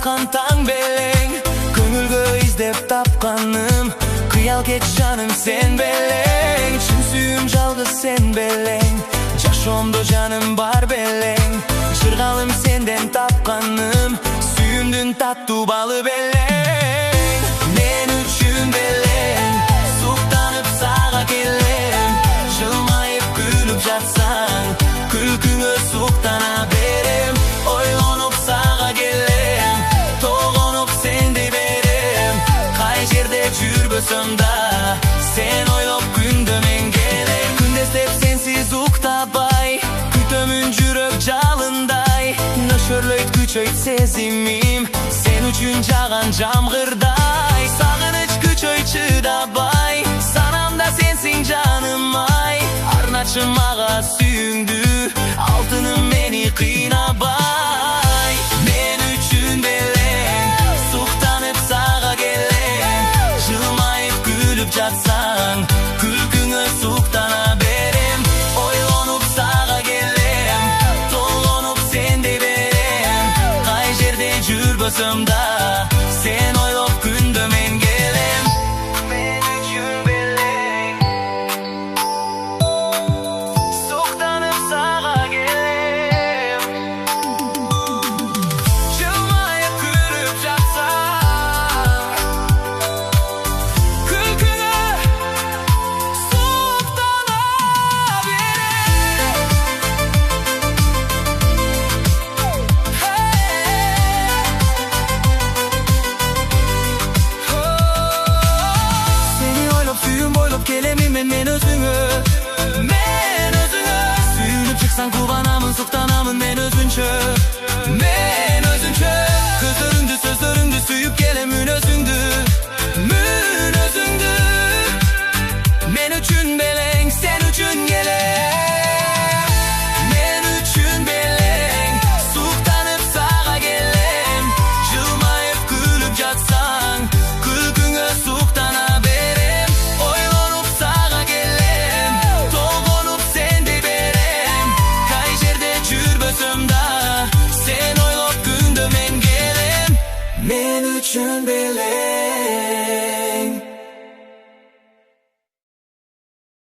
atkan taң beleng. Көңүлгө издеп тапканым, кыял кеч жаным сен белең. Чын сүйүм жалгыз сен белең, жашоомдо жаным бар белең. Жыргалым сенден тапканым, сүйүмдүн таттуу балы белең. Мен үчүн белең, суктанып сага келем. Жылмайып күлүп жатсаң, күлкүңө суктана берем. Ойлонуп сага келем, тогонуп сенди берем. Кай жерде жүрбөсөм да, сен ойлоп күндө мен келем. Күндөстеп сенсиз уктабай, күтөмүн жүрөк жалындай. Нөшөрлөйт күчөйт сезимим, сен үчүн жаган жамгырдай. Сагыныч күчөйт чыдабай, санамда сенсиң жаным ай. Арначы мага сүйүңдү, алтыным мени кыйнабай. Мен үчүн белең, суктанып сага келем. Жылмайып күлүп жатсаң,